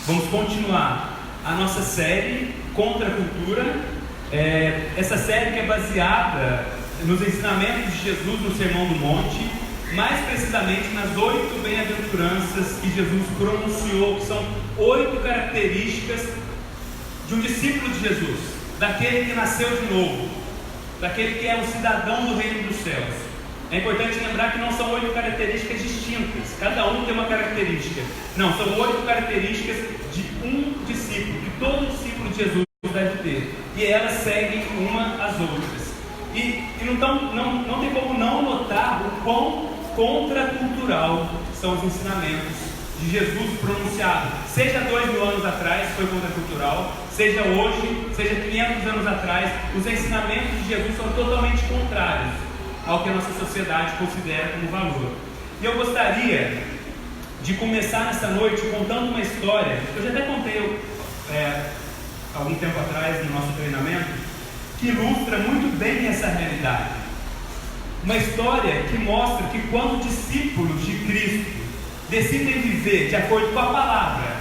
Vamos continuar a nossa série Contra a Cultura. Essa série que é baseada nos ensinamentos de Jesus no Sermão do Monte, mais precisamente nas 8 bem-aventuranças que Jesus pronunciou, que são 8 características de um discípulo de Jesus, daquele que nasceu de novo, daquele que é um cidadão do reino dos céus. É importante lembrar que não são 8 características distintas, cada um tem uma característica. Não, são 8 características de um discípulo, que todo discípulo de Jesus deve ter, e elas seguem uma às outras. E não tem como não notar o quão contracultural são os ensinamentos de Jesus pronunciados, seja 2000 anos atrás foi contracultural, seja hoje, seja 500 anos atrás, os ensinamentos de Jesus são totalmente contrários ao que a nossa sociedade considera como valor. E eu gostaria de começar nessa noite contando uma história, eu já até contei algum tempo atrás no nosso treinamento, que ilustra muito bem essa realidade. Uma história que mostra que quando discípulos de Cristo decidem viver de acordo com a palavra,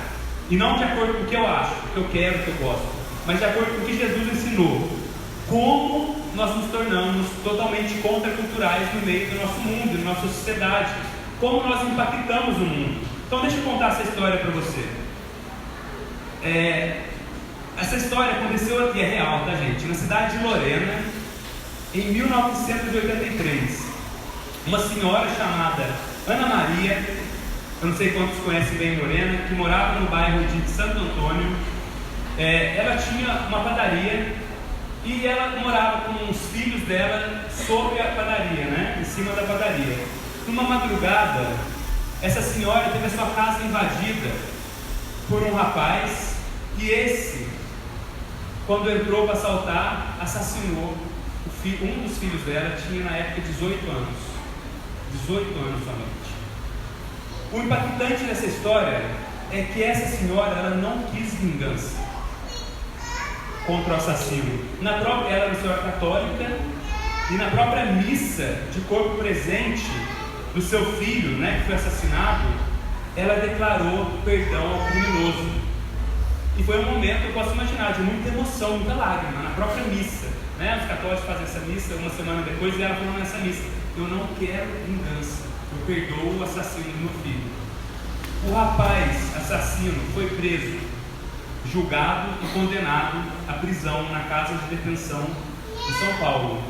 e não de acordo com o que eu acho, o que eu quero, o que eu gosto, mas de acordo com o que Jesus ensinou, como nós nos tornamos totalmente contraculturais no meio do nosso mundo, da nossa sociedade, como nós impactamos o mundo. Então deixa eu contar essa história para você. Essa história aconteceu aqui, é real, tá, gente? Na cidade de Lorena, em 1983, uma senhora chamada Ana Maria, eu não sei quantos conhecem bem Lorena, que morava no bairro de Santo Antônio. Ela tinha uma padaria e ela morava com os filhos dela sobre a padaria, né? Em cima da padaria. Numa madrugada, essa senhora teve a sua casa invadida por um rapaz, e esse, quando entrou para assaltar, assassinou um dos filhos dela. Tinha na época 18 anos somente. O impactante dessa história é que essa senhora, ela não quis vingança contra o assassino. Ela era uma senhora católica, e na própria missa de corpo presente do seu filho, né, que foi assassinado, ela declarou perdão ao criminoso. E foi um momento, eu posso imaginar, de muita emoção, muita lágrima, na própria missa, né? Os católicos fazem essa missa uma semana depois, e ela falou nessa missa: eu não quero vingança, eu perdoo o assassino do meu filho. O rapaz assassino foi preso, julgado e condenado à prisão na casa de detenção de São Paulo.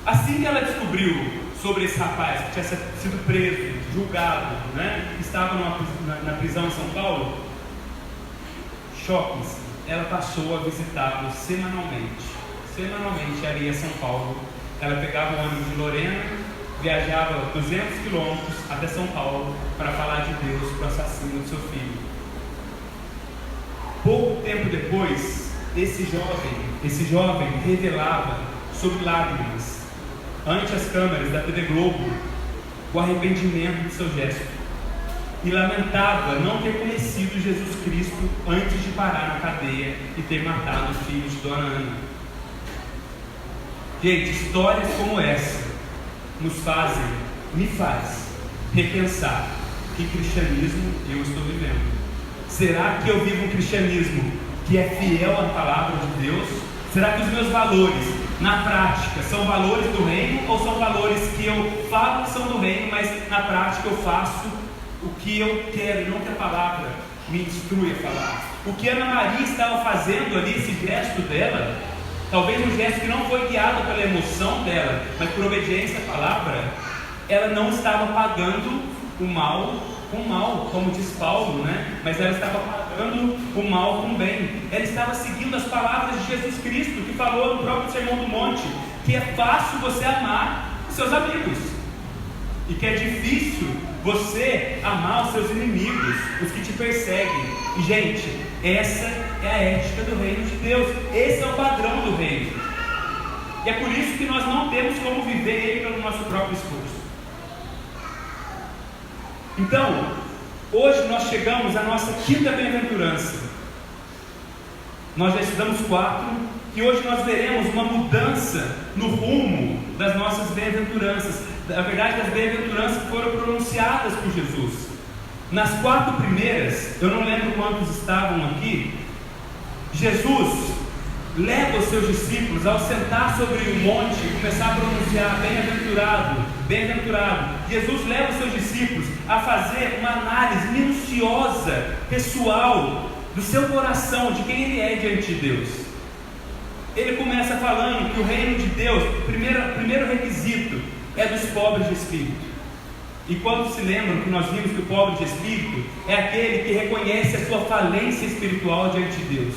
Assim que ela descobriu sobre esse rapaz que tinha sido preso, julgado, né, que estava na prisão em São Paulo, choque-se, ela passou a visitá-lo semanalmente ali em São Paulo. Ela pegava o ônibus de Lorena, viajava 200 quilômetros até São Paulo para falar de Deus para o assassino do seu filho. Pouco tempo depois, esse jovem revelava sob lágrimas ante as câmeras da TV Globo o arrependimento de seu gesto, e lamentava não ter conhecido Jesus Cristo antes de parar na cadeia e ter matado o filho de Dona Ana. Gente, histórias como essa me faz repensar que cristianismo eu estou vivendo. Será que eu vivo um cristianismo que é fiel à palavra de Deus? Será que os meus valores na prática são valores do reino, ou são valores que eu falo que são do reino, mas na prática eu faço o que eu quero e não que a palavra me instrui a falar? O que Ana Maria estava fazendo ali, esse gesto dela, talvez um gesto que não foi guiado pela emoção dela, mas por obediência à palavra, ela não estava pagando o mal com o mal, como diz Paulo, né? Mas ela estava pagando o mal com o bem. Ela estava seguindo as palavras de Jesus Cristo, que falou no próprio Sermão do Monte, que é fácil você amar os seus amigos, e que é difícil você amar os seus inimigos, os que te perseguem. E, gente, essa é a ética do reino de Deus, esse é o padrão do reino, e é por isso que nós não temos como viver ele pelo nosso próprio esforço. Então, hoje nós chegamos à nossa quinta bem-aventurança. Nós já estudamos 4, e hoje nós veremos uma mudança no rumo das nossas bem-aventuranças, na verdade das bem-aventuranças que foram pronunciadas por Jesus. Nas 4 primeiras, eu não lembro quantos estavam aqui, Jesus leva os seus discípulos ao sentar sobre o monte e começar a pronunciar bem-aventurado, bem-aventurado. Jesus leva os seus discípulos a fazer uma análise minuciosa, pessoal, do seu coração, de quem ele é diante de Deus. Ele começa falando que o reino de Deus, primeiro requisito, é dos pobres de espírito. E quando se lembram que nós vimos que o pobre de espírito é aquele que reconhece a sua falência espiritual diante de Deus,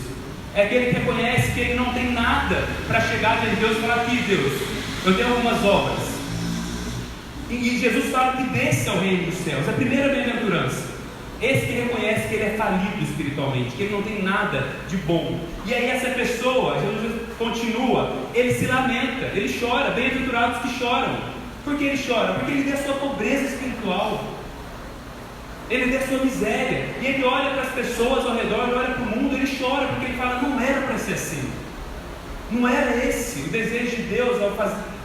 é aquele que reconhece que ele não tem nada para chegar diante de Deus e falar: aqui, Deus, eu tenho algumas obras. E Jesus fala que desse é o reino dos céus, a primeira bem-aventurança. Esse que reconhece que ele é falido espiritualmente, que ele não tem nada de bom. E aí essa pessoa, Jesus continua, ele se lamenta, ele chora. Bem-aventurados que choram. Por que ele chora? Porque ele vê a sua pobreza espiritual, ele vê a sua miséria, e ele olha para as pessoas ao redor, ele olha para o mundo, ele chora, porque ele fala: não era para ser assim, não era esse o desejo de Deus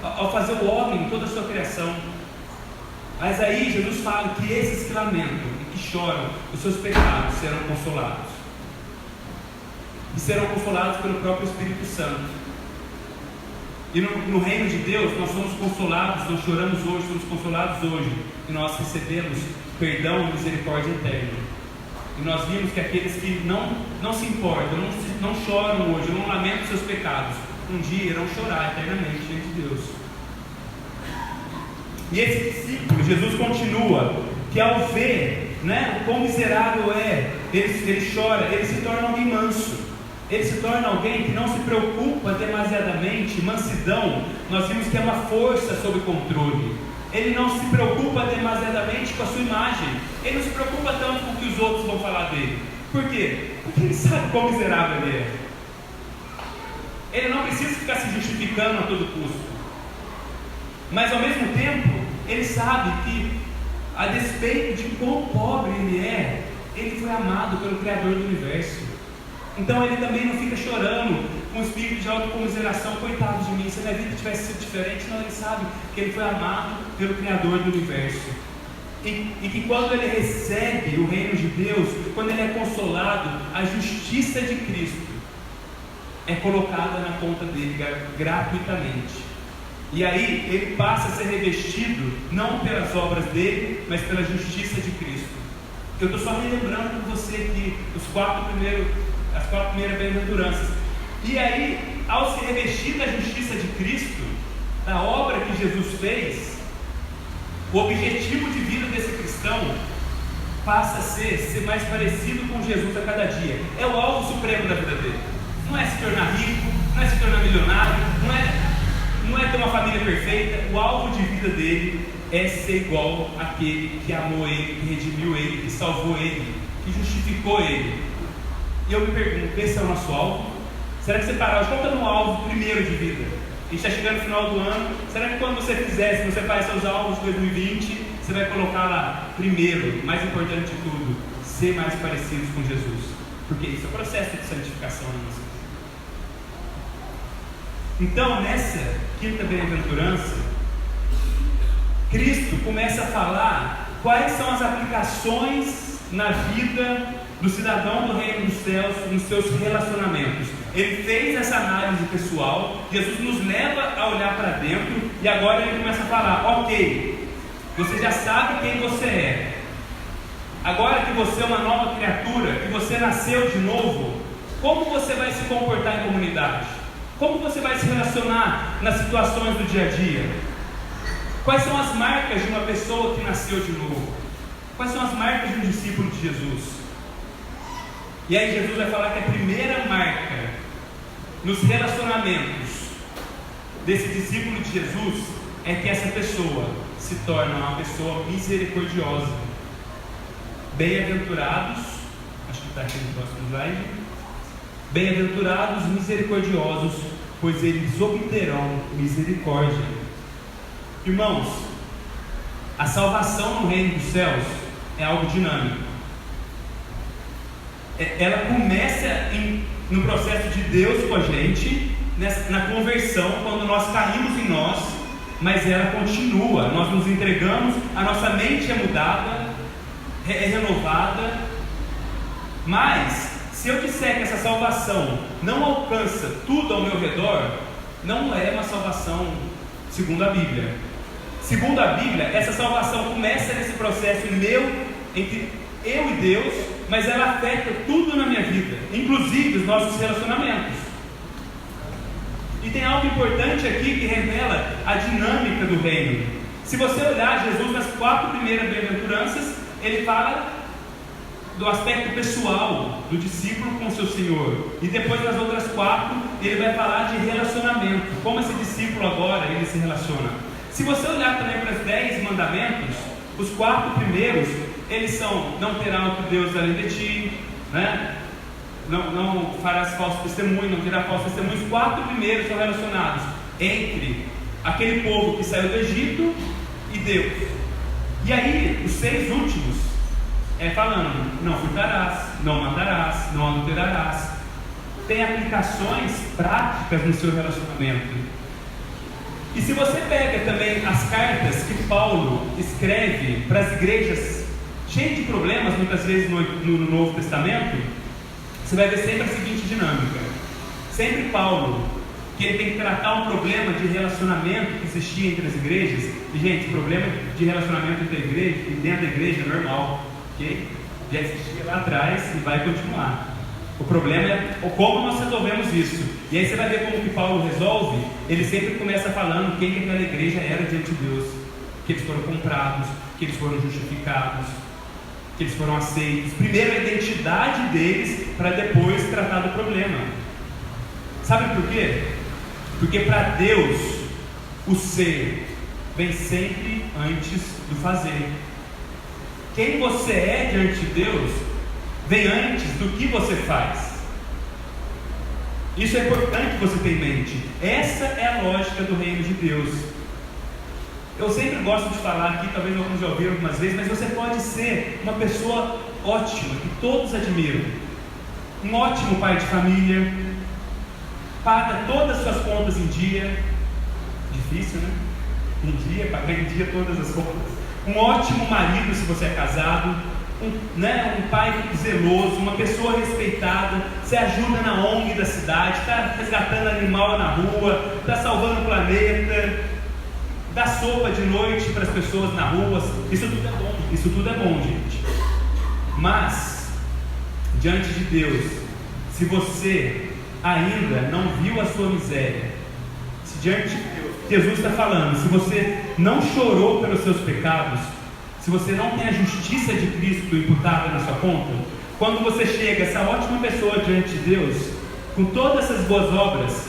ao fazer o homem, toda a sua criação. Mas aí Jesus fala que esses que lamentam e que choram, os seus pecados serão consolados, e serão consolados pelo próprio Espírito Santo. E no reino de Deus nós somos consolados, nós choramos hoje, somos consolados hoje, e nós recebemos perdão e misericórdia eterna. E nós vimos que aqueles que não se importam, não choram hoje, não lamentam seus pecados, um dia irão chorar eternamente diante de Deus. E esse discípulo, Jesus continua, que ao ver, né, o quão miserável é, ele chora, ele se torna alguém manso. Ele se torna alguém que não se preocupa demasiadamente. Mansidão, nós vimos que é uma força sob controle. Ele não se preocupa demasiadamente com a sua imagem. Ele não se preocupa tanto com o que os outros vão falar dele. Por quê? Porque ele sabe quão miserável ele é. Ele não precisa ficar se justificando a todo custo. Mas ao mesmo tempo, ele sabe que, a despeito de quão pobre ele foi amado pelo Criador do Universo. Então ele também não fica chorando com o espírito de autocomiseração: coitado de mim, se a minha vida tivesse sido diferente. Não, ele sabe que ele foi amado pelo Criador do Universo, e que quando ele recebe o reino de Deus, quando ele é consolado, a justiça de Cristo é colocada na conta dele gratuitamente. E aí ele passa a ser revestido não pelas obras dele, mas pela justiça de Cristo. Eu estou só relembrando com você aqui as 4 primeiras bem-aventuranças. E aí, ao se revestir da justiça de Cristo, da obra que Jesus fez, o objetivo de vida desse cristão passa a ser mais parecido com Jesus a cada dia. É o alvo supremo da vida dele. Não é se tornar rico, não é se tornar milionário, não é ter uma família perfeita. O alvo de vida dele é ser igual àquele que amou ele, que redimiu ele, que salvou ele, que justificou ele. E eu me pergunto: esse é o nosso alvo? Será que você parar hoje, qual é o alvo primeiro de vida? A gente está chegando no final do ano. Será que quando você fizer, se você faz seus alvos de 2020, você vai colocar lá, primeiro, mais importante de tudo, ser mais parecidos com Jesus? Porque isso é o processo de santificação na nossa vida. Então, nessa quinta bem-aventurança, Cristo começa a falar quais são as aplicações na vida do cidadão do reino dos céus, nos seus relacionamentos. Ele fez essa análise pessoal. Jesus nos leva a olhar para dentro, e agora ele começa a falar: ok, você já sabe quem você é. Agora que você é uma nova criatura, que você nasceu de novo, como você vai se comportar em comunidade? Como você vai se relacionar nas situações do dia a dia? Quais são as marcas de uma pessoa que nasceu de novo? Quais são as marcas de um discípulo de Jesus? E aí Jesus vai falar que a primeira marca nos relacionamentos desse discípulo de Jesus é que essa pessoa se torna uma pessoa misericordiosa. Bem-aventurados, acho que está aqui no próximo slide. Bem-aventurados misericordiosos, pois eles obterão misericórdia. Irmãos, a salvação no reino dos céus é algo dinâmico. Ela começa no processo de Deus com a gente, na conversão, quando nós caímos em nós, mas ela continua. Nós nos entregamos, a nossa mente é mudada, é renovada. Mas, se eu disser que essa salvação não alcança tudo ao meu redor, não é uma salvação segundo a Bíblia. Segundo a Bíblia, essa salvação começa nesse processo entre eu e Deus, mas ela afeta tudo na minha vida, inclusive os nossos relacionamentos. E tem algo importante aqui que revela a dinâmica do reino. Se você olhar Jesus nas 4 primeiras bem-aventuranças, ele fala do aspecto pessoal do discípulo com seu Senhor, e depois nas outras 4 ele vai falar de relacionamento, como esse discípulo agora ele se relaciona. Se você olhar também para os 10 mandamentos, os 4 primeiros eles são: não terá outro Deus além de ti, né? Não farás falso testemunho, não terá falso testemunho. Os 4 primeiros são relacionados entre aquele povo que saiu do Egito e Deus. E aí os 6 últimos falando: não furtarás, não matarás, não adulterarás. Tem aplicações práticas no seu relacionamento. E se você pega também as cartas que Paulo escreve para as igrejas cheias de problemas, muitas vezes no Novo Testamento, você vai ver sempre a seguinte dinâmica. Sempre Paulo, que ele tem que tratar um problema de relacionamento que existia entre as igrejas. E gente, problema de relacionamento entre a igreja e dentro da igreja é normal, ok? Já existia lá atrás e vai continuar. O problema é como nós resolvemos isso. E aí você vai ver como que Paulo resolve. Ele sempre começa falando quem que aquela igreja era diante de Deus, que eles foram comprados, que eles foram justificados, que eles foram aceitos. Primeiro a identidade deles, para depois tratar do problema. Sabe por quê? Porque para Deus o ser vem sempre antes do fazer. Quem você é diante de Deus vem antes do que você faz. Isso é importante você ter em mente. Essa é a lógica do reino de Deus. Eu sempre gosto de falar aqui, talvez alguns já ouviram algumas vezes, mas você pode ser uma pessoa ótima, que todos admiram. Um ótimo pai de família, paga todas as suas contas em dia. Difícil, né? Em dia, pagar em dia todas as contas. Um ótimo marido, se você é casado. Um pai zeloso, uma pessoa respeitada. Você ajuda na ONG da cidade, está resgatando animal na rua, está salvando o planeta, dá sopa de noite para as pessoas na rua. Isso tudo é bom, isso tudo é bom, gente. Mas diante de Deus, se você ainda não viu a sua miséria, se diante de Deus, Jesus está falando, se você não chorou pelos seus pecados, se você não tem a justiça de Cristo imputada na sua conta, quando você chega, essa ótima pessoa diante de Deus, com todas essas boas obras,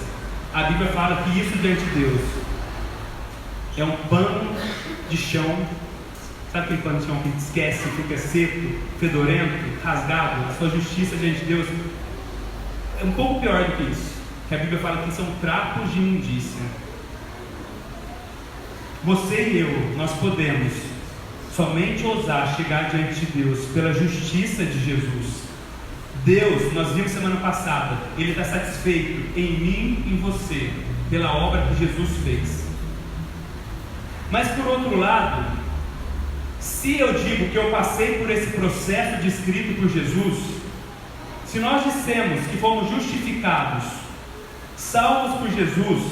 a Bíblia fala que isso diante de Deus é um pano de chão. Sabe aquele pano de chão que esquece, fica seco, fedorento, rasgado? A sua justiça diante de Deus é um pouco pior do que isso, que a Bíblia fala que são trapos de imundícia. Você e eu, nós podemos somente ousar chegar diante de Deus pela justiça de Jesus. Deus, nós vimos semana passada, Ele está satisfeito em mim e em você, pela obra que Jesus fez. Mas por outro lado, se eu digo que eu passei por esse processo descrito por Jesus, se nós dissemos que fomos justificados, salvos por Jesus,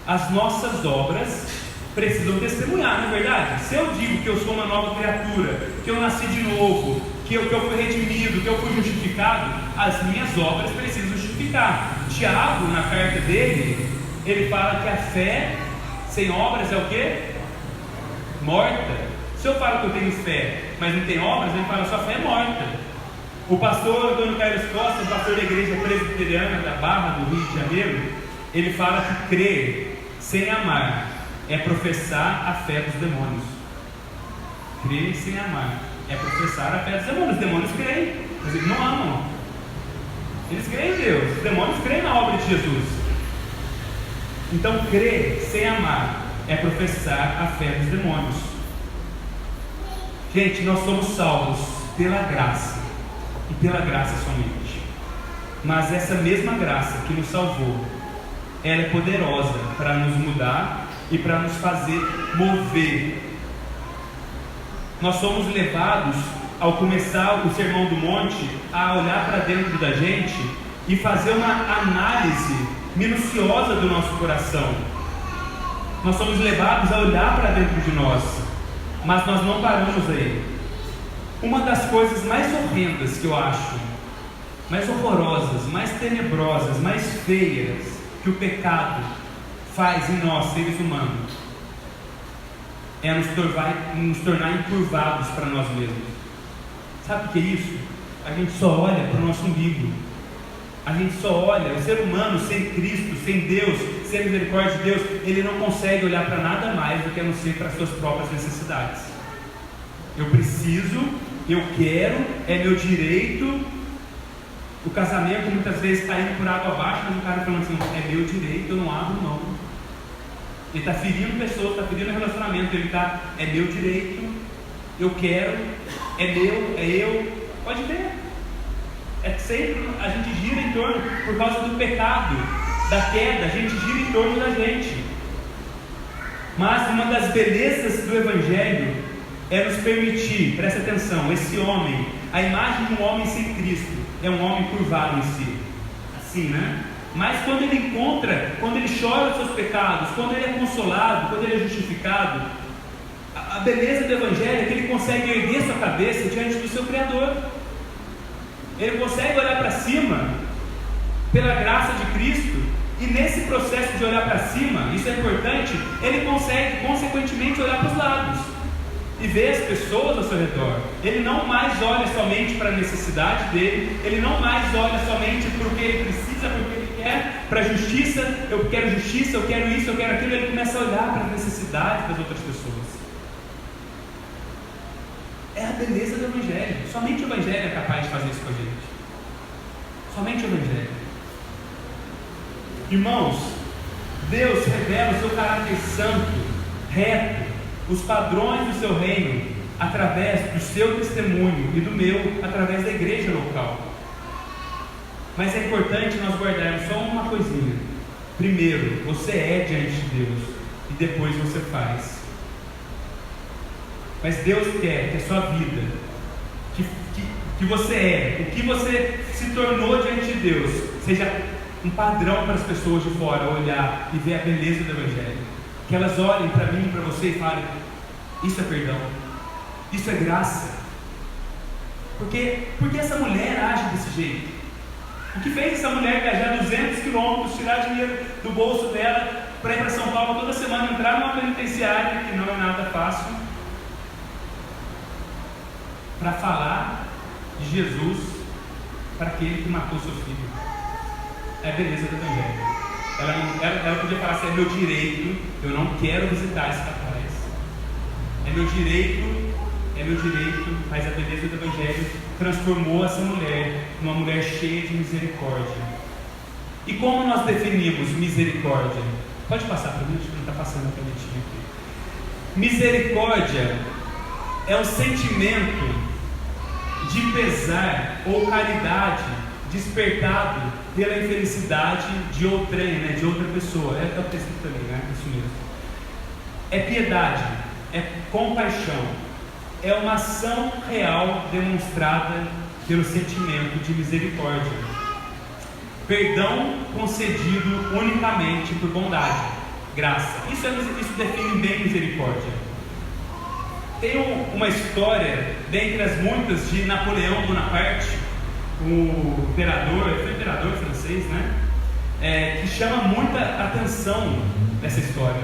as nossas obras precisam testemunhar, não é verdade? Se eu digo que eu sou uma nova criatura, que eu nasci de novo, que eu fui redimido, que eu fui justificado, as minhas obras precisam justificar. Tiago, na carta dele, ele fala que a fé sem obras é o quê? Morta. Se eu falo que eu tenho fé, mas não tenho obras, ele fala que sua fé é morta. O pastor Antônio Carlos Costa, pastor da igreja presbiteriana da Barra do Rio de Janeiro, ele fala que crer sem amar é professar a fé dos demônios. Crer sem amar é professar a fé dos demônios. Os demônios creem, mas eles não amam. Eles creem em Deus, os demônios creem na obra de Jesus. Então, crer sem amar é professar a fé dos demônios. Gente, nós somos salvos pela graça, e pela graça somente. Mas essa mesma graça que nos salvou, ela é poderosa para nos mudar e para nos fazer mover. Nós somos levados ao começar o Sermão do Monte, a olhar para dentro da gente e fazer uma análise minuciosa do nosso coração. Nós somos levados a olhar para dentro de nós, mas nós não paramos aí. Uma das coisas mais horrendas que eu acho, mais horrorosas, mais tenebrosas, mais feias que o pecado faz em nós, seres humanos, é nos tornar encurvados para nós mesmos. Sabe o que é isso? A gente só olha para o nosso umbigo. A gente só olha, o ser humano sem Cristo, sem Deus, sem a misericórdia de Deus, ele não consegue olhar para nada mais do que a não ser para as suas próprias necessidades. Eu preciso, eu quero, é meu direito. O casamento muitas vezes está indo por água abaixo, mas o cara falando assim, é meu direito, eu não abro mão. Ele está ferindo pessoas, está ferindo relacionamento, ele está, é meu direito, eu quero, é meu, é eu. Pode ver. É sempre, a gente gira em torno, por causa do pecado, da queda, a gente gira em torno da gente. Mas uma das belezas do Evangelho é nos permitir, presta atenção, esse homem, a imagem de um homem sem Cristo, é um homem curvado em si, assim, né? Mas quando ele encontra, quando ele chora os seus pecados, quando ele é consolado, quando ele é justificado, a beleza do Evangelho é que ele consegue erguer sua cabeça diante do seu Criador. Ele consegue olhar para cima pela graça de Cristo, e nesse processo de olhar para cima, isso é importante, ele consegue consequentemente olhar para os lados e ver as pessoas ao seu redor. Ele não mais olha somente para a necessidade dele, ele não mais olha somente para o que ele precisa, para o que ele quer, para a justiça, eu quero justiça, eu quero isso, eu quero aquilo. Ele começa a olhar para as necessidades das outras pessoas. É a beleza do Evangelho. Somente o Evangelho é capaz de fazer isso com a gente. Somente o Evangelho. Irmãos, Deus revela o seu caráter santo, reto, os padrões do seu reino, através do seu testemunho e do meu, através da igreja local. Mas é importante nós guardarmos só uma coisinha. Primeiro, você é diante de Deus, e depois você faz. Mas Deus quer que a sua vida, que você é, o que você se tornou diante de Deus, seja um padrão para as pessoas de fora olhar e ver a beleza do Evangelho. Que elas olhem para mim e para você e falem, isso é perdão, isso é graça. Porque essa mulher age desse jeito? O que fez essa mulher viajar 200 quilômetros, tirar dinheiro do bolso dela para ir para São Paulo toda semana, entrar numa penitenciária, que não é nada fácil, para falar de Jesus para aquele que matou seu filho? É a beleza do Evangelho. Ela podia falar assim, é meu direito, eu não quero visitar esse rapaz. É meu direito, mas a beleza do Evangelho transformou essa mulher numa mulher cheia de misericórdia. E como nós definimos misericórdia? Pode passar para mim, acho que não está passando a canetinha aqui. Misericórdia é um sentimento de pesar ou caridade despertado pela infelicidade de outrem, né, de outra pessoa. É o texto também, né? Isso mesmo. É piedade, é compaixão, é uma ação real demonstrada pelo sentimento de misericórdia. Perdão concedido unicamente por bondade, graça. Isso define bem misericórdia. Tem uma história, dentre as muitas, de Napoleão Bonaparte, o imperador, ele foi imperador francês, né? Que chama muita atenção nessa história.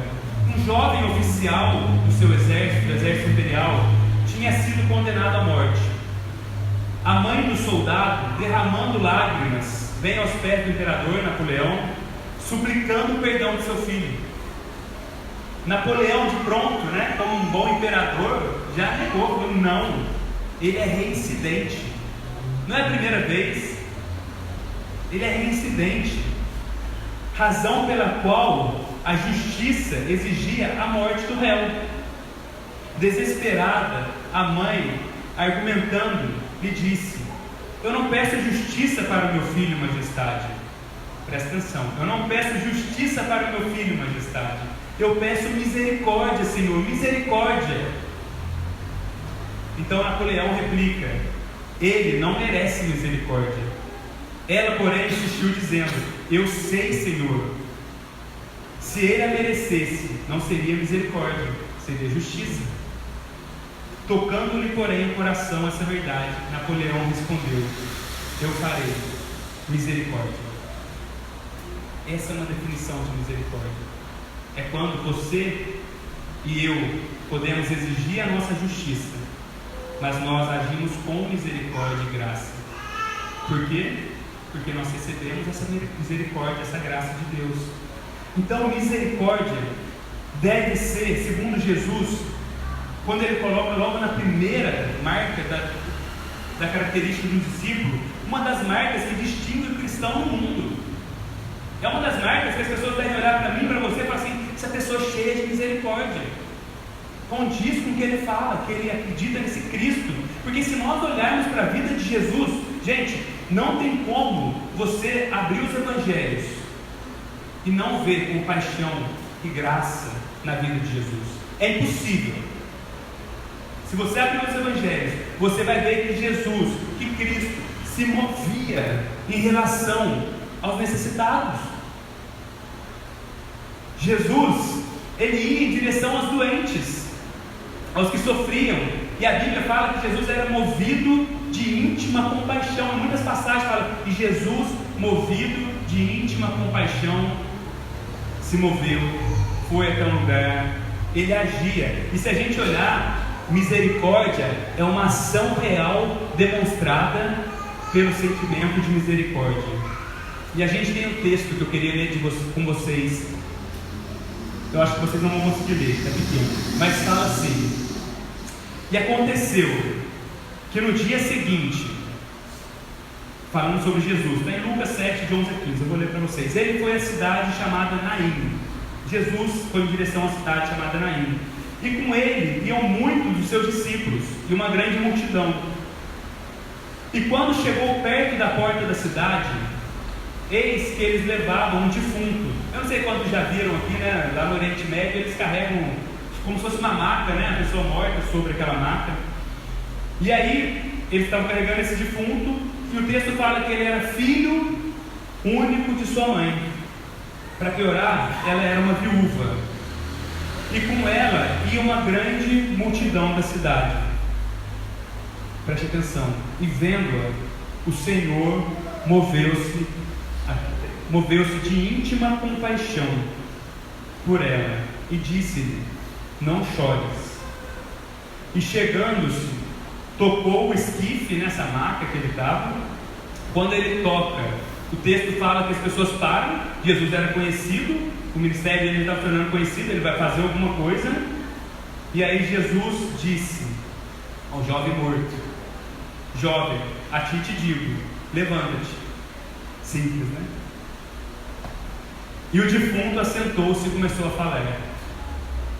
Um jovem oficial do seu exército, do exército imperial, tinha sido condenado à morte. A mãe do soldado, derramando lágrimas, vem aos pés do imperador Napoleão, suplicando o perdão do seu filho. Napoleão, de pronto, né, como um bom imperador, já negou, falou, não, ele é reincidente. Não é a primeira vez, ele é reincidente. Razão pela qual a justiça exigia a morte do réu. Desesperada, a mãe, argumentando, lhe disse, eu não peço justiça para o meu filho, majestade. Presta atenção, eu não peço justiça para o meu filho, majestade. Eu peço misericórdia, Senhor, misericórdia. Então Napoleão replica: ele não merece misericórdia. Ela, porém, insistiu dizendo: eu sei, Senhor. Se ele a merecesse, não seria misericórdia, seria justiça. Tocando-lhe, porém, o coração essa verdade, Napoleão respondeu: eu farei misericórdia. Essa é uma definição de misericórdia. É quando você e eu podemos exigir a nossa justiça, mas nós agimos com misericórdia e graça. Por quê? Porque nós recebemos essa misericórdia, essa graça de Deus. Então, misericórdia deve ser, segundo Jesus, quando ele coloca logo na primeira marca da característica do discípulo, uma das marcas que distingue o cristão no mundo. É uma das marcas que as pessoas devem olhar para mim, para você, e falar assim: essa pessoa é cheia de misericórdia. Condiz com o que ele fala, que ele acredita nesse Cristo. Porque se nós olharmos para a vida de Jesus, gente, não tem como você abrir os evangelhos e não ver compaixão e graça na vida de Jesus. É impossível. Se você abrir os evangelhos, você vai ver que Jesus, que Cristo, se movia em relação aos necessitados. Jesus, ele ia em direção aos doentes, aos que sofriam. E a Bíblia fala que Jesus era movido de íntima compaixão. Em muitas passagens fala que Jesus, movido de íntima compaixão, se moveu, foi até um lugar, ele agia. E se a gente olhar, misericórdia é uma ação real demonstrada pelo sentimento de misericórdia. E a gente tem um texto que eu queria ler com vocês. Eu acho que vocês não vão conseguir ler, está pequeno, mas fala assim: e aconteceu que no dia seguinte, falando sobre Jesus, está em Lucas 7, de 11 a 15, eu vou ler para vocês. Ele foi à cidade chamada Naim. Jesus foi em direção à cidade chamada Naim, e com ele iam muitos dos seus discípulos e uma grande multidão. E quando chegou perto da porta da cidade, eis que eles levavam um defunto. Eu não sei quantos já viram aqui, né? Lá no Oriente Médio eles carregam como se fosse uma maca, né? A pessoa morta sobre aquela maca. E aí eles estavam carregando esse defunto, e o texto fala que ele era filho único de sua mãe. Para piorar, ela era uma viúva, e com ela ia uma grande multidão da cidade. Preste atenção. E vendo-a, o Senhor moveu-se de íntima compaixão por ela e disse-lhe: não chores. E chegando-se, tocou o esquife nessa maca que ele estava. Quando ele toca, o texto fala que as pessoas param. Jesus era conhecido, o ministério dele está tornando conhecido, ele vai fazer alguma coisa. E aí Jesus disse ao jovem morto: jovem, a ti te digo, levanta-te. Simples, né? E o defunto assentou-se e começou a falar,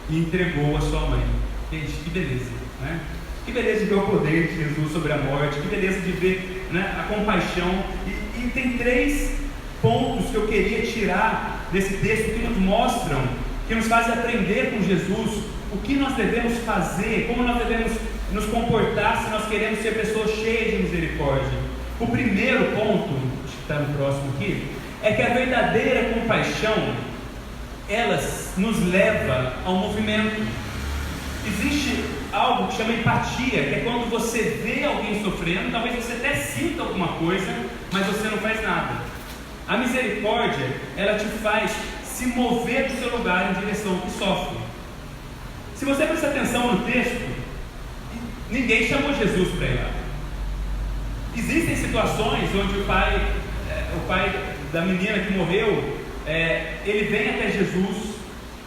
e entregou a sua mãe. Gente, que beleza, né? Que beleza de ver o poder de Jesus sobre a morte, que beleza de ver, né, a compaixão. E tem 3 pontos que eu queria tirar desse texto que nos mostram, que nos fazem aprender com Jesus o que nós devemos fazer, como nós devemos nos comportar se nós queremos ser pessoas cheias de misericórdia. O primeiro ponto, acho que está no próximo aqui, é que a verdadeira compaixão, ela nos leva ao movimento. Existe algo que chama empatia, que é quando você vê alguém sofrendo, talvez você até sinta alguma coisa, mas você não faz nada. A misericórdia, ela te faz se mover do seu lugar em direção ao que sofre. Se você prestar atenção no texto, ninguém chamou Jesus para ir lá. Existem situações onde o pai da menina que morreu, ele vem até Jesus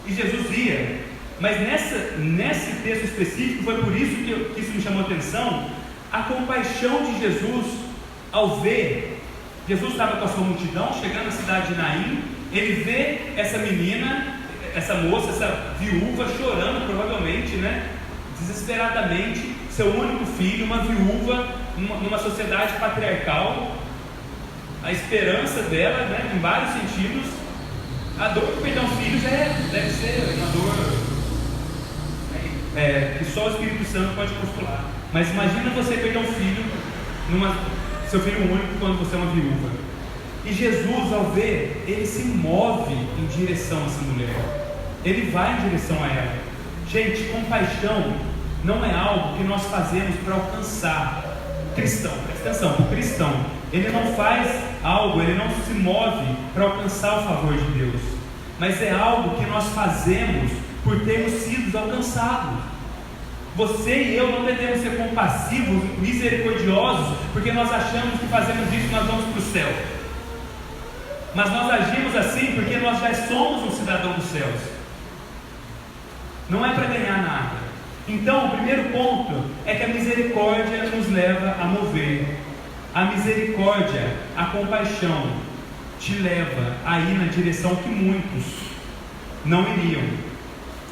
e Jesus ia. Mas nesse texto específico, foi por isso que isso me chamou a atenção, a compaixão de Jesus ao ver. Jesus estava com a sua multidão, chegando na cidade de Naim, ele vê essa menina, essa moça, essa viúva chorando provavelmente, né, desesperadamente, seu único filho, uma viúva, numa sociedade patriarcal, a esperança dela, né, em vários sentidos. A dor de perder um filho já deve ser uma dor que só o Espírito Santo pode consolar. Mas imagina você perder um filho, seu filho único, quando você é uma viúva. E Jesus, ao ver, ele se move em direção a essa mulher. Ele vai em direção a ela. Gente, compaixão não é algo que nós fazemos para alcançar. O cristão, presta atenção, o cristão, ele não faz algo, ele não se move para alcançar o favor de Deus, mas é algo que nós fazemos por termos sido alcançados. Você e eu não devemos ser compassivos, misericordiosos, porque nós achamos que fazemos isso e nós vamos para o céu. Mas nós agimos assim porque nós já somos um cidadão dos céus. Não é para ganhar nada. Então, o primeiro ponto é que a misericórdia nos leva a mover. A misericórdia, a compaixão, te leva a ir na direção que muitos não iriam.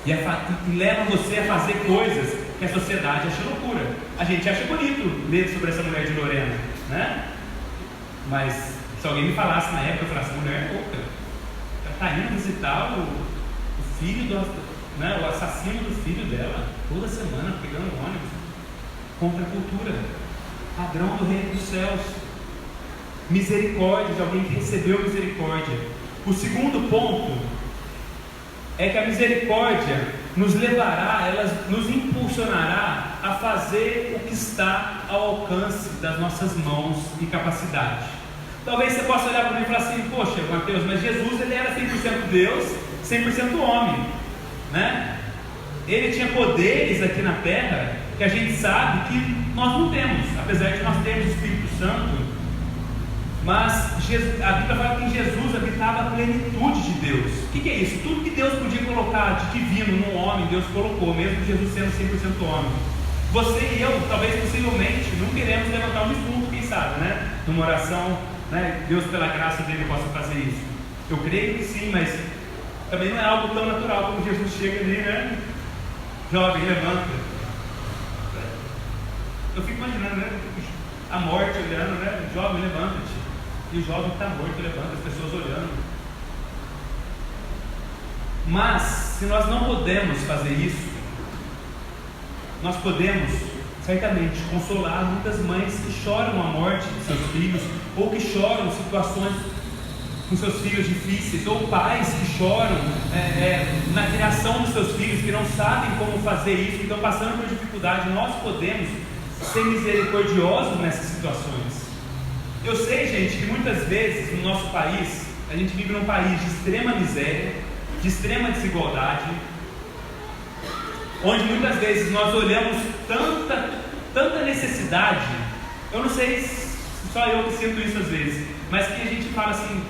E leva você a fazer coisas que a sociedade acha loucura. A gente acha bonito ler sobre essa mulher de Lorena, né? Mas se alguém me falasse na época, eu falasse, essa mulher é louca. Ela está indo visitar o filho o assassino do filho dela, toda semana, pegando ônibus, contra a cultura, padrão do reino dos céus. Misericórdia, de alguém que recebeu misericórdia. O segundo ponto é que a misericórdia nos levará, ela nos impulsionará a fazer o que está ao alcance das nossas mãos e capacidade. Talvez você possa olhar para mim e falar assim, poxa, Mateus, mas Jesus ele era 100% Deus, 100% homem, né? Ele tinha poderes aqui na terra que a gente sabe que nós não temos, apesar de nós termos o Espírito Santo. Mas a Bíblia fala que em Jesus habitava a plenitude de Deus. O que é isso? Tudo que Deus podia colocar de divino num homem, Deus colocou, mesmo Jesus sendo 100% homem. Você e eu, talvez possivelmente, não queremos levantar um defunto, quem sabe, né? Numa oração, né? Deus pela graça dele possa fazer isso. Eu creio que sim, mas também não é algo tão natural como Jesus chega ali, né? Jovem, levanta. Eu fico imaginando, né? A morte olhando, né? Jovem, levanta-te. E o jovem que está morto levanta, as pessoas olhando. Mas, se nós não podemos fazer isso, nós podemos, certamente, consolar muitas mães que choram a morte de seus filhos, ou que choram situações com seus filhos difíceis, ou pais que choram na criação dos seus filhos, que não sabem como fazer isso, que estão passando por dificuldade. Nós podemos ser misericordiosos nessas situações. Eu sei, gente, que muitas vezes no nosso país, a gente vive num país de extrema miséria, de extrema desigualdade, onde muitas vezes nós olhamos tanta necessidade. Eu não sei se só eu que sinto isso às vezes, mas que a gente fala assim,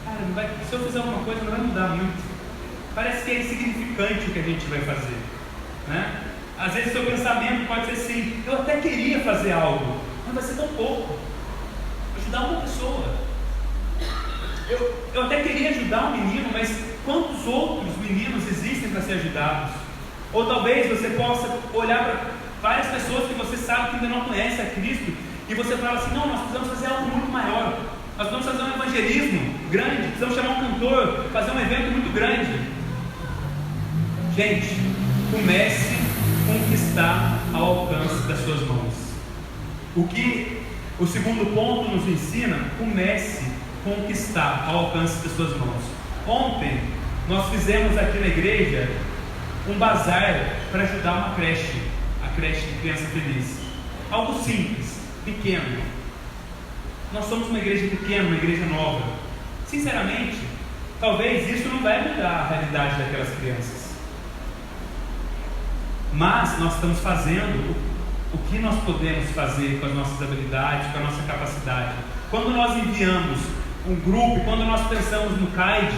cara, se eu fizer alguma coisa não vai mudar muito. Parece que é insignificante o que a gente vai fazer, né? Às vezes seu pensamento pode ser assim, eu até queria fazer algo, mas vai ser tão pouco. Ajudar uma pessoa. Eu até queria ajudar um menino, mas quantos outros meninos existem para ser ajudados? Ou talvez você possa olhar para várias pessoas que você sabe que ainda não conhecem a Cristo, e você fala assim, não, nós precisamos fazer algo muito maior. Nós precisamos fazer um evangelismo grande, precisamos chamar um cantor, fazer um evento muito grande. Gente, comece com o que está ao alcance das suas mãos. O segundo ponto nos ensina, comece com o que está ao alcance das suas mãos. Ontem, nós fizemos aqui na igreja um bazar para ajudar uma creche, a creche de Criança Feliz. Algo simples, pequeno. Nós somos uma igreja pequena, uma igreja nova. Sinceramente, talvez isso não vai mudar a realidade daquelas crianças. Mas nós estamos fazendo o que nós podemos fazer com as nossas habilidades, com a nossa capacidade. Quando nós enviamos um grupo, quando nós pensamos no CAID,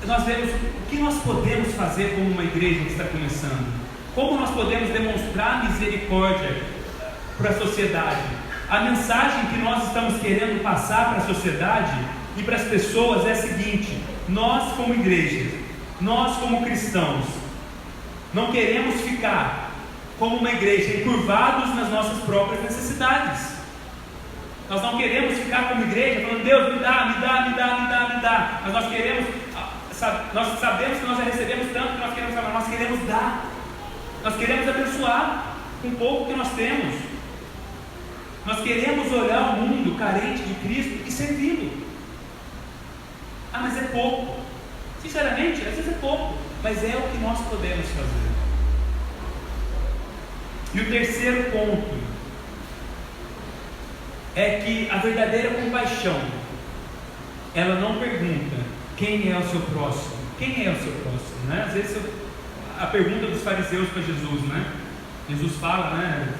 nós vemos o que nós podemos fazer como uma igreja que está começando. Como nós podemos demonstrar misericórdia para a sociedade. A mensagem que nós estamos querendo passar para a sociedade e para as pessoas é a seguinte: nós como igreja, nós como cristãos, não queremos ficar como uma igreja encurvados nas nossas próprias necessidades. Nós não queremos ficar como igreja falando, Deus me dá, mas nós queremos, nós sabemos que nós já recebemos tanto que nós queremos dar. Nós queremos abençoar com o pouco que nós temos. Nós queremos olhar o mundo carente de Cristo e servi-lo. Ah, mas é pouco. Sinceramente, às vezes é pouco, mas é o que nós podemos fazer. E o terceiro ponto é que a verdadeira compaixão, ela não pergunta quem é o seu próximo. Quem é o seu próximo? Né? Às vezes a pergunta dos fariseus para Jesus, né? Jesus fala, né?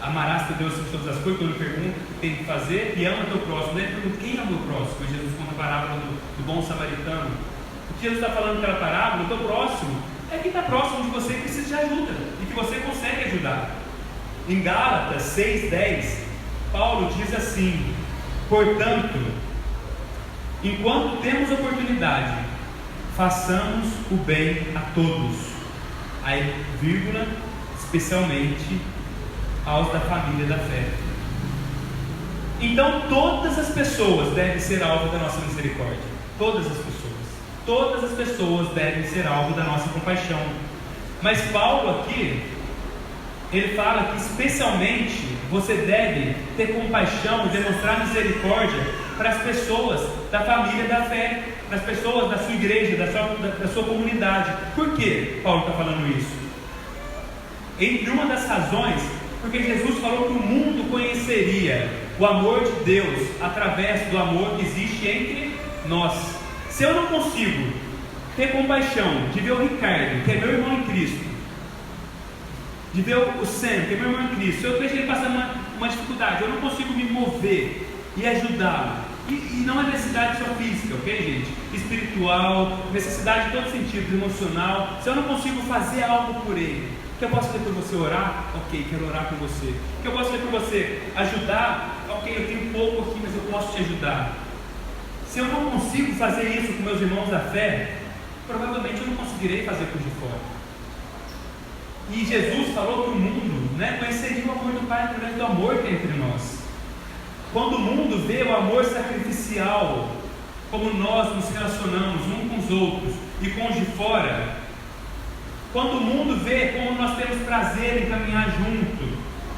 Amarás teu Deus sobre todas as coisas. Quando ele pergunta o que tem que fazer, e ama teu próximo. Ele pergunta quem é o meu próximo. E Jesus conta a parábola do bom samaritano. O que Jesus está falando naquela parábola, o teu próximo é quem está próximo de você e precisa de ajuda, e que você consegue ajudar. Em Gálatas 6:10, Paulo diz assim: portanto, enquanto temos oportunidade, façamos o bem a todos, aí, vírgula, especialmente aos da família da fé. Então todas as pessoas devem ser alvo da nossa misericórdia. Todas as pessoas. Todas as pessoas devem ser alvo da nossa compaixão. Mas Paulo aqui, ele fala que especialmente você deve ter compaixão e demonstrar misericórdia para as pessoas da família da fé, para as pessoas da sua igreja, da sua comunidade. Por que Paulo está falando isso? Entre uma das razões, porque Jesus falou que o mundo conheceria o amor de Deus através do amor que existe entre nós. Se eu não consigo ter compaixão de ver o Ricardo, que é meu irmão em Cristo, de ver o Sam, que é meu irmão em Cristo, se eu vejo ele passando uma dificuldade, eu não consigo me mover e ajudá-lo. E não é necessidade só física, ok, gente? Espiritual, necessidade em todo sentido, emocional. Se eu não consigo fazer algo por ele, que eu posso fazer por você orar? Ok, quero orar por você. Que eu posso fazer por você ajudar? Ok, eu tenho pouco aqui, mas eu posso te ajudar. Se eu não consigo fazer isso com meus irmãos da fé, provavelmente eu não conseguirei fazer por de fora. E Jesus falou que o mundo, né, conheceria o amor do Pai através do amor que é entre nós. Quando o mundo vê o amor sacrificial, como nós nos relacionamos uns com os outros e com os de fora, quando o mundo vê como nós temos prazer em caminhar junto,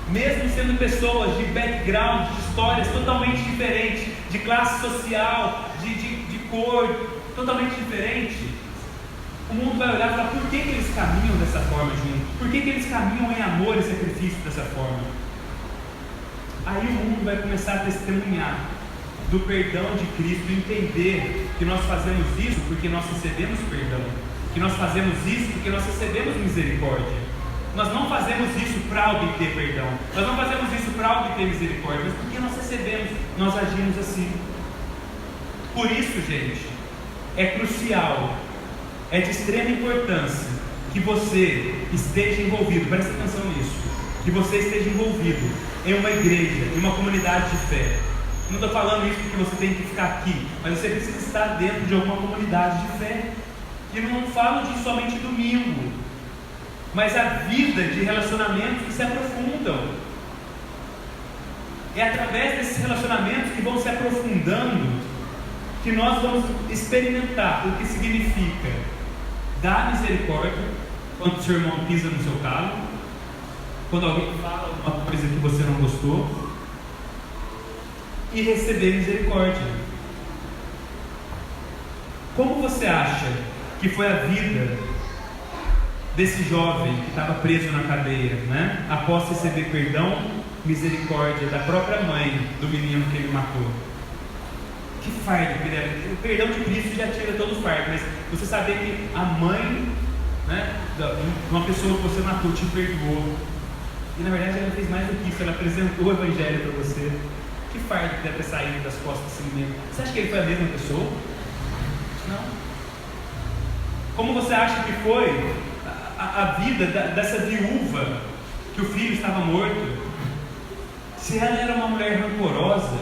mesmo sendo pessoas de background, de histórias totalmente diferentes, de classe social, de cor totalmente diferente, o mundo vai olhar e falar: por que eles caminham dessa forma juntos? Por que eles caminham em amor e sacrifício dessa forma? Aí o mundo vai começar a testemunhar do perdão de Cristo, entender que nós fazemos isso porque nós recebemos perdão, que nós fazemos isso porque nós recebemos misericórdia. Nós não fazemos isso para obter perdão, nós não fazemos isso para obter misericórdia, mas porque nós recebemos, nós agimos assim. Por isso, gente, é crucial, é de extrema importância que você esteja envolvido, presta atenção nisso, que você esteja envolvido em uma igreja, em uma comunidade de fé. Não estou falando isso porque você tem que ficar aqui, mas você precisa estar dentro de alguma comunidade de fé. E não falo de somente domingo, mas a vida de relacionamentos que se aprofundam. É através desses relacionamentos que vão se aprofundando que nós vamos experimentar o que significa dar misericórdia quando o seu irmão pisa no seu calo, quando alguém fala uma coisa que você não gostou, e receber misericórdia. Como você acha que foi a vida desse jovem que estava preso na cadeia, né? Após receber perdão, misericórdia da própria mãe do menino que ele matou? Que fardo, o perdão de Cristo já tira todo o fardo, mas você saber que a mãe, né, de uma pessoa que você matou te perdoou, e na verdade ela fez mais do que isso, ela apresentou o Evangelho para você. Que fardo que deve ter saído das costas desse menino? Você acha que ele foi a mesma pessoa? Não. Como você acha que foi a vida dessa viúva que o filho estava morto? Se ela era uma mulher rancorosa,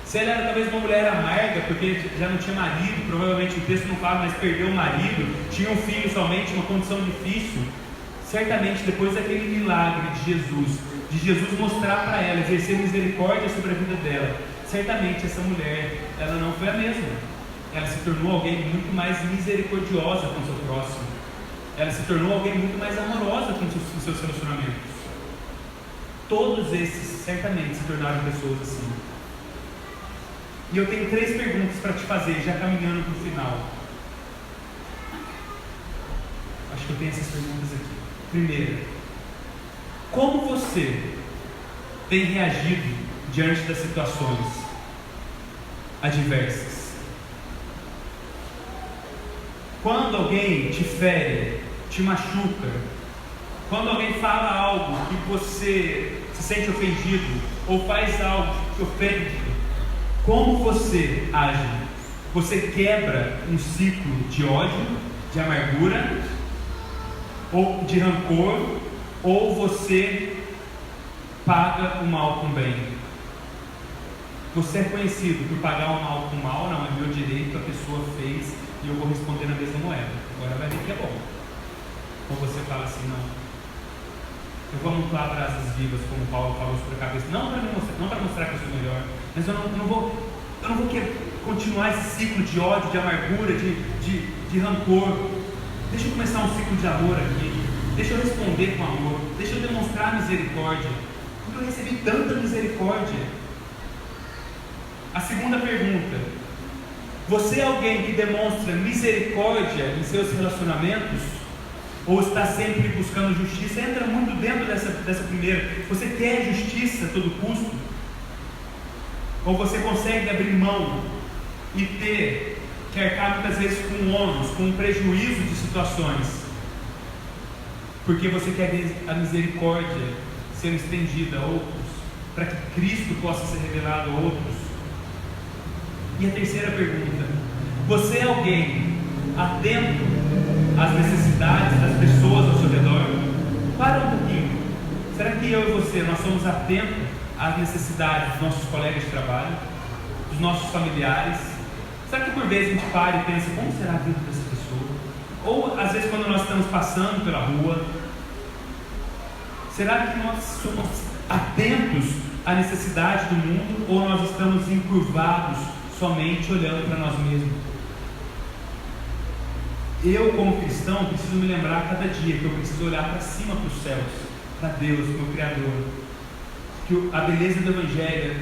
se ela era talvez uma mulher amarga, porque já não tinha marido, provavelmente o texto não fala, mas perdeu o marido, tinha um filho somente, uma condição difícil, certamente depois daquele milagre de Jesus mostrar para ela, exercer misericórdia sobre a vida dela, certamente essa mulher, ela não foi a mesma. Ela se tornou alguém muito mais misericordiosa com o seu próximo. ela se tornou alguém muito mais amorosa com os seus relacionamentos. Todos esses certamente se tornaram pessoas assim. E eu tenho 3 perguntas para te fazer, já caminhando para o final. Acho que eu tenho essas perguntas aqui. Primeira, como você tem reagido diante das situações adversas? Quando alguém te fere, te machuca, quando alguém fala algo que você se sente ofendido, ou faz algo que ofende, como você age? Você quebra um ciclo de ódio, de amargura, ou de rancor, ou você paga o mal com bem? Você é conhecido por pagar o mal com o mal, não, é meu direito, a pessoa fez e eu vou responder na mesma moeda. Agora vai ver que é bom. Ou você fala assim, não, eu vou amontoar brasas vivas, como Paulo falou sobre a cabeça, não para mostrar que eu sou melhor, mas eu não vou continuar esse ciclo de ódio, de amargura, de rancor. Deixa eu começar um ciclo de amor aqui, deixa eu responder com amor, deixa eu demonstrar misericórdia, porque eu recebi tanta misericórdia. A segunda pergunta: você é alguém que demonstra misericórdia em seus relacionamentos? Ou está sempre buscando justiça? Entra muito dentro dessa primeira. Você quer justiça a todo custo? Ou você consegue abrir mão e que arcar muitas vezes com um ônus, com um prejuízo de situações, porque você quer ver a misericórdia sendo estendida a outros, para que Cristo possa ser revelado a outros? E a terceira pergunta: você é alguém atento às necessidades das pessoas ao seu redor? Para um pouquinho. Será que eu e você, nós somos atentos às necessidades dos nossos colegas de trabalho, dos nossos familiares? Será que por vezes a gente para e pensa, como será a vida dessa pessoa? Ou às vezes quando nós estamos passando pela rua, será que nós somos atentos à necessidade do mundo, ou nós estamos encurvados somente olhando para nós mesmos? Eu, como cristão, preciso me lembrar a cada dia que eu preciso olhar para cima, para os céus, para Deus, para o Criador, que a beleza do Evangelho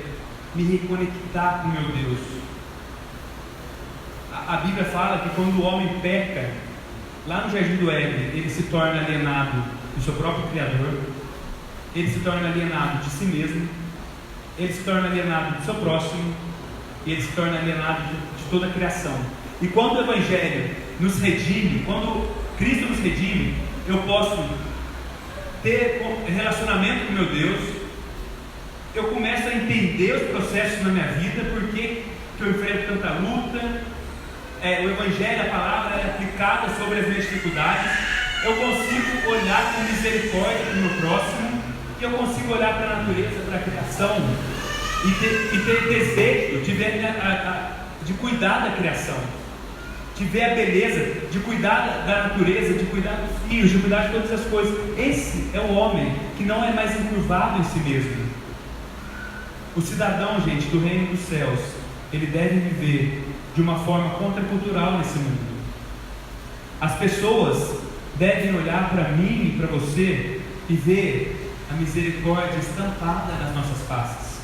me reconectar com o meu Deus. A Bíblia fala que quando o homem peca, lá no Jardim do Éden, ele se torna alienado do seu próprio Criador, ele se torna alienado de si mesmo, ele se torna alienado do seu próximo, e ele se torna alienado de toda a criação. E quando o Evangelho nos redime, quando Cristo nos redime, eu posso ter relacionamento com meu Deus, eu começo a entender os processos na minha vida, porque eu enfrento tanta luta. O Evangelho, a palavra é aplicada sobre as minhas dificuldades. Eu consigo olhar com misericórdia para o meu próximo, e eu consigo olhar para a natureza, para a criação, e ter desejo de cuidar da criação, de ver a beleza, de cuidar da natureza, de cuidar dos rios, de cuidar de todas as coisas. Esse é o homem que não é mais encurvado em si mesmo. O cidadão, gente, do reino dos céus, ele deve viver de uma forma contracultural nesse mundo. As pessoas devem olhar para mim e para você e ver a misericórdia estampada nas nossas faces.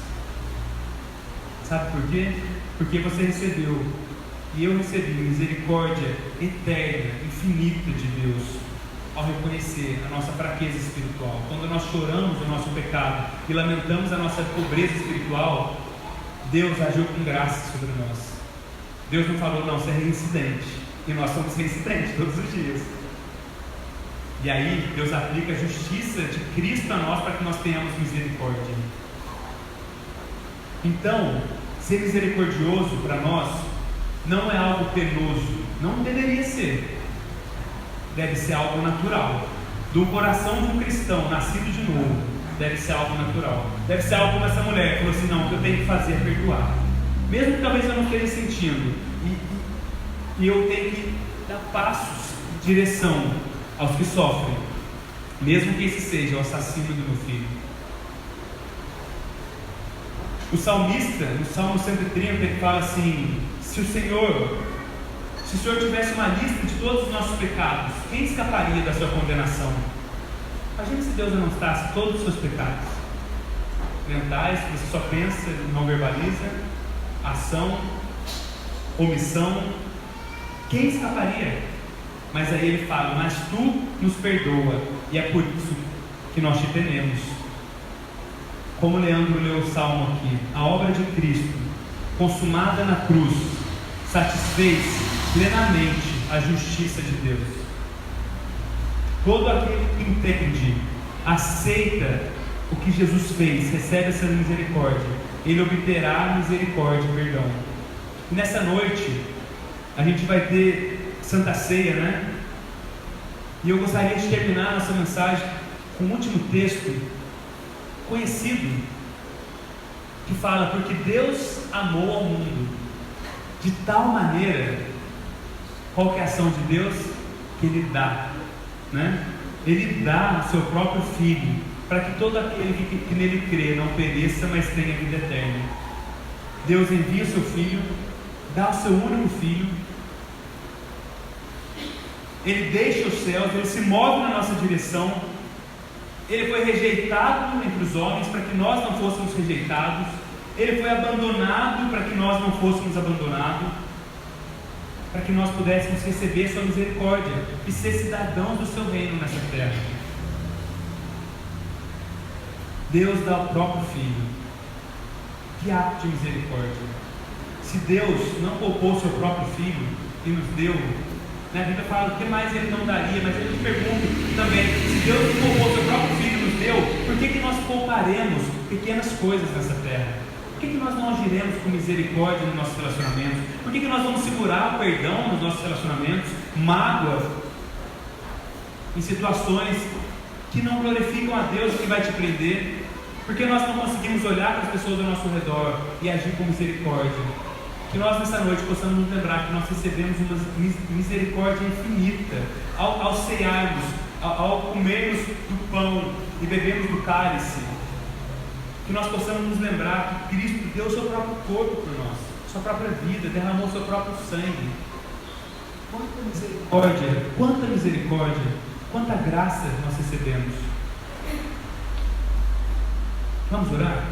Sabe por quê? Porque você recebeu, e eu recebi, misericórdia eterna, infinita de Deus, ao reconhecer a nossa fraqueza espiritual. Quando nós choramos o nosso pecado e lamentamos a nossa pobreza espiritual, Deus agiu com graça sobre nós. Deus não falou, não, você é reincidente, e nós somos reincidentes todos os dias. E aí Deus aplica a justiça de Cristo a nós, para que nós tenhamos misericórdia. Então, ser misericordioso para nós não é algo penoso, não deveria ser, deve ser algo natural. Do coração de um cristão nascido de novo, deve ser algo natural. Deve ser algo como essa mulher que falou assim, não, o que eu tenho que fazer é perdoar, mesmo que talvez eu não esteja sentindo, e eu tenho que dar passos em direção aos que sofrem, mesmo que esse seja o assassino do meu filho. O salmista, no Salmo 130, ele fala assim: se o Senhor Se o Senhor tivesse uma lista de todos os nossos pecados, quem escaparia da sua condenação? Imagina se Deus anotasse todos os seus pecados mentais, que você só pensa e não verbaliza, ação, omissão. Quem escaparia? Mas aí ele fala: mas tu nos perdoa, e é por isso que nós te tememos. Como Leandro leu o salmo aqui, a obra de Cristo, consumada na cruz, satisfez plenamente a justiça de Deus. Todo aquele que entende, aceita o que Jesus fez, recebe essa misericórdia, ele obterá misericórdia e perdão. E nessa noite a gente vai ter Santa Ceia, né? E eu gostaria de terminar nossa mensagem com um último texto conhecido, que fala: porque Deus amou ao mundo de tal maneira. Qual que é a ação de Deus? Que Ele dá, né? Ele dá o seu próprio Filho, para que todo aquele que nele crê não pereça, mas tenha vida eterna. Deus envia o seu Filho, dá o seu único Filho, Ele deixa os céus, Ele se move na nossa direção. Ele foi rejeitado entre os homens para que nós não fôssemos rejeitados. Ele foi abandonado para que nós não fôssemos abandonados, para que nós pudéssemos receber sua misericórdia e ser cidadãos do seu reino nessa terra. Deus dá o próprio Filho. Que ato de misericórdia! Se Deus não poupou o seu próprio Filho e nos deu, a Bíblia fala: o que mais Ele não daria? Mas eu te pergunto também: se Deus não poupou o seu próprio Filho e nos deu, por que nós pouparemos pequenas coisas nessa terra? Por que nós não agiremos com misericórdia nos nossos relacionamentos? Por que nós vamos segurar o perdão nos nossos relacionamentos, mágoa, em situações que não glorificam a Deus, que vai te prender? Por que nós não conseguimos olhar para as pessoas ao nosso redor e agir com misericórdia? Que nós nessa noite possamos nos lembrar que nós recebemos uma misericórdia infinita ao cearmos, ao comermos do pão e bebermos do cálice. Que nós possamos nos lembrar que Cristo deu o seu próprio corpo por nós, sua própria vida, derramou o seu próprio sangue. Quanta misericórdia, quanta graça nós recebemos. Vamos orar?